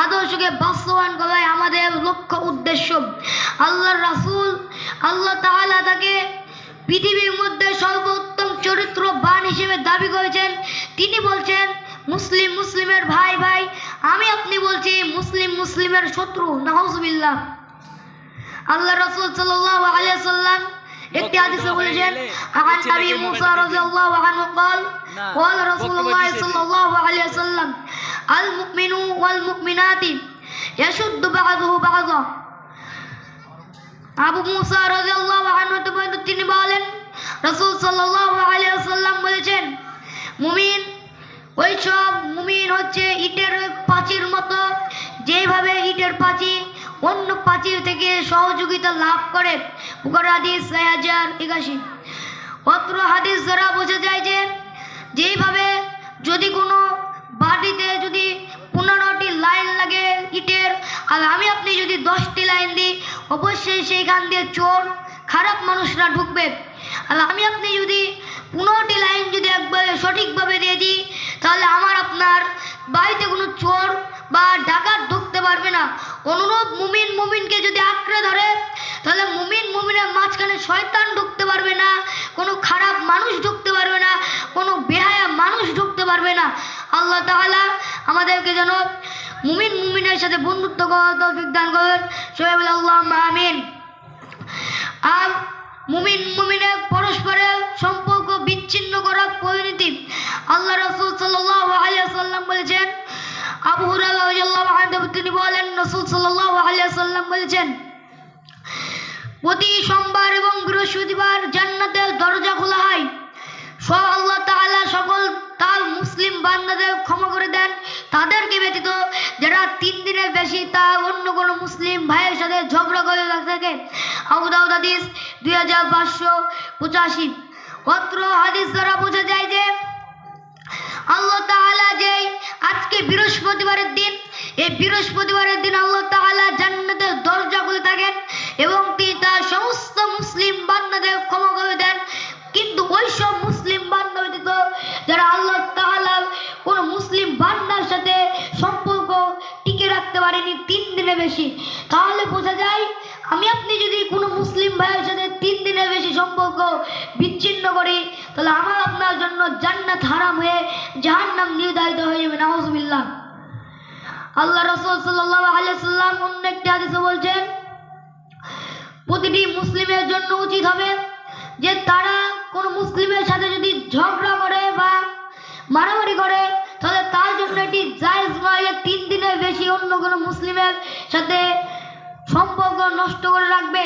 আদর্শকে বাস্তবায়ন করাই আমাদের লক্ষ্য উদ্দেশ্য। আল্লাহর রাসূল আল্লাহ তাআলা তাকে পৃথিবীর মধ্যে সর্বোত্তম চরিত্রবান হিসেবে দাবি করেছেন। তিনি বলছেন মুসলিম মুসলিমের ভাই ভাই, আমি আপনি বলছি মুসলিম মুসলিমের শত্রু। নাউজুবিল্লাহ। আল্লাহ রাসূল সাল্লাল্লাহু আলাইহি ওয়াসাল্লাম একটি হাদিসে বলেছেন, আন আবি মুসা রাদিয়াল্লাহু আনহু قال قال رسول الله صلى الله عليه وسلم المؤمن والمؤمنات يشد بعضه بعضا। আবু মুসা রাদিয়াল্লাহু আনহু তিনি বলেন, রাসূল সাল্লাল্লাহু আলাইহি ওয়াসাল্লাম বলেছেন, মুমিন ওইসব মুমিন হচ্ছে ইটের পাঁচির মতো, যেভাবে ইটের পাঁচির অন্য পাঁচির থেকে সহযোগিতা লাভ করে। বুখারী হাদিস 6081। অত্র হাদিস দ্বারা বোঝা যায় যে যেভাবে যদি কোনো বাড়িতে যদি 15টি লাইন লাগে ইটের, আর আমি আপনি যদি 10টি লাইন দিই, অবশ্যই সেইখান দিয়ে চোর খারাপ মানুষরা ঢুকবে। আর আমি আপনি যদি 15টি লাইন যদি একবারে সঠিকভাবে দিয়ে দিই, তাহলে আমার আপনার বাড়িতে কোনো চোর বা ডাকাত ঢুকতে পারবে না। অনুরূপ মুমিন মুমিনকে যদি আঁকড়ে ধরে, তাহলে মুমিন মুমিনের মাঝখানে শয়তান ঢুকতে পারবে না, কোনো খারাপ মানুষ ঢুকতে পারবে না, কোনো বেহায়া মানুষ ঢুকতে পারবে না। আল্লাহ তাআলা আমাদেরকে যেন মুমিন মুমিনের সাথে বন্ধুত্ব করার তৌফিক দান করেন। সবাই বলে আল্লাহুম্মা আমিন। আর মুমিন মুমিনের পরস্পরের সম্পর্ক বিচ্ছিন্ন করার পরিণতি আল্লাহ রাসূল সাল্লাল্লাহু আলাইহি ওয়াসাল্লাম বলেছেন। আবু হুরায়রা রাদিয়াল্লাহু আনহু তিনি বলেন, রাসূল সাল্লাল্লাহু আলাইহি ওয়াসাল্লাম বলেছেন, প্রতি সোমবার এবং বৃহস্পতিবার জান্নাতের দরজা খোলা হয়। আল্লাহ তাআলা সকল তার মুসলিম বান্দাদের ক্ষমা করে দেন, তাদেরকে ব্যতীত যারা 3 দিনের বেশি তা অন্য কোনো মুসলিম ভাইয়ের সাথে ঝগড়া করে থাকে। আবু দাউদ হাদিস 2585। অত্র হাদিস দ্বারা বোঝা যায় যে আল্লাহ তাআলা যে আজকে বৃহস্পতিবারের দিন, এই বৃহস্পতিবারের দিন আল্লাহ তাআলা জান্নাতের দরজা খুলে থাকেন এবং তিনি তার সমস্ত মুসলিম বান্দাদের ক্ষমা করে দেন। কিন্তু ওই সব মুসলিম বান্দা ব্যতীত যারা আল্লাহ তাআলা কোন মুসলিম বান্দার সাথে সম্পর্ক টিকে রাখতে পারেনি 3 দিনের বেশি, তাহলে বোঝা যায় আমি আপনি যদি কোনো মুসলিম ভাইয়ের সাথে 3 দিনের বেশি সম্পর্ক বিচ্ছিন্ন করি, তাহলে আমার আপনার জন্য জান্নাত হারাম হয়ে জাহান্নাম নির্ধারিত হয়ে যাবে। নাউজুবিল্লাহ। আল্লাহ রাসূল সাল্লাল্লাহু আলাইহি ওয়াসাল্লাম অন্য একটি হাদিসে বলছেন, প্রতিটি মুসলিমের জন্য উচিত হবে যে তারা কোন মুসলিমের সাথে যদি ঝগড়া করে বা মারামারি করে, তাহলে তার জন্য এটি জায়েজ নয় 3 দিনের বেশি অন্য কোনো মুসলিমের সাথে সম্পর্ক নষ্ট করে রাখবে।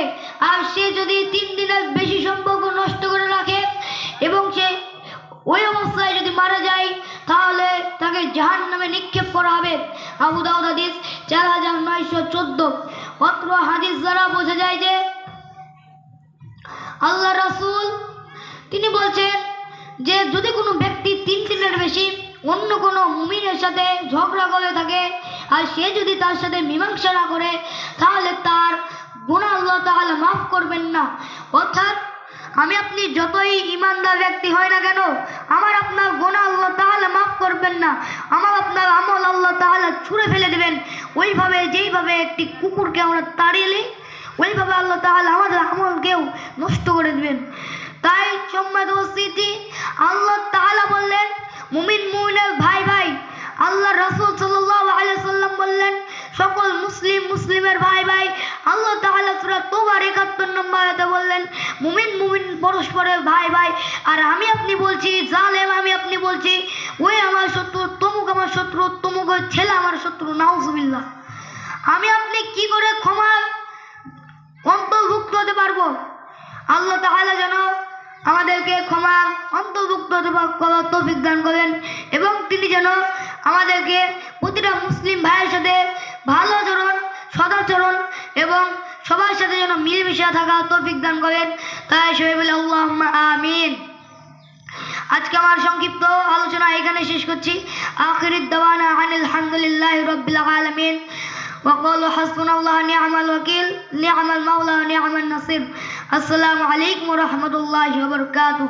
আর সে যদি 3 দিনের বেশি সম্পর্ক নষ্ট করে রাখে এবং সে ওই অবস্থায় যদি মারা যায়, তাহলে তাকে জাহান্নামে নিক্ষেপ করা হবে। আবু দাউদ হাদিস 4914। অত্র হাদিস দ্বারা বোঝা যায় যে আল্লাহ রাসূল তিনি বলছেন যে যদি কোনো ব্যক্তি 3 দিনের বেশি অন্য কোনো মুমিনের সাথে ঝগড়া করে থাকে আর সে যদি তার সাথে মীমাংসা না করে, তাহলে তার গুনাহ আল্লাহ তাআলা মাফ করবেন না। অর্থাৎ আমি আপনি যতই ইমানদার ব্যক্তি হয় না কেন, আমার আপনার গুনাহ আল্লাহ তাআলা মাফ করবেন না। আমার আপনার আমল আল্লাহ তাআলা ছুঁড়ে ফেলে দেবেন। ওইভাবে যেইভাবে একটি কুকুরকে আমরা তাড়িয়ে দিই, ওইভাবে আল্লাহ তাআলা আমাদের আমলকেও নষ্ট করে দেবেন। তাই সম্মানিত উপস্থিতি, আল্লাহ তাআলা বললেন মুমিন মুমিনের ভাই ভাই। আল্লাহ রাসূল সাল্লাল্লাহু আলাইহি ওয়াসাল্লাম বললেন সকল মুসলিম মুসলিমের ভাই ভাই। আল্লাহ তাআলা সূরা তওবার 71 নম্বর আয়াতে বললেন মুমিন মুমিন পরস্পরের ভাই ভাই। আর আমি আপনি বলছি জালেম, আমি আপনি বলছি ওই আমার শত্রু, তমুক আমার শত্রু, তমুক ওই ছেলে আমার শত্রু। নাউজুবিল্লাহ। আমি আপনি কি করে ক্ষমা অন্তর্ভুক্ত হতে পারবো? আল্লাহ তাআলা যেন আমাদেরকে ক্ষমা অন্তর্ভুক্ত করার তৌফিক দান করেন এবং তিনি যেন আমাদেরকে প্রতিটা মুসলিম ভাইয়ের সাথে ভালো আচরণ, সদাচরণ এবং সবার সাথে যেন মিলেমিশে থাকার তৌফিক দান করেন। তাই সবাই বলে আল্লাহুম্মা আমিন। আজকে আমার সংক্ষিপ্ত আলোচনা এখানে শেষ করছি। আখিরুদ দাওয়ানা আনিল হামদুলিল্লাহি রাব্বিল আলামিন। وقالوا حسبنا الله ونعم الوكيل نعم المولى ونعم النصير। السلام عليكم ورحمة الله وبركاته।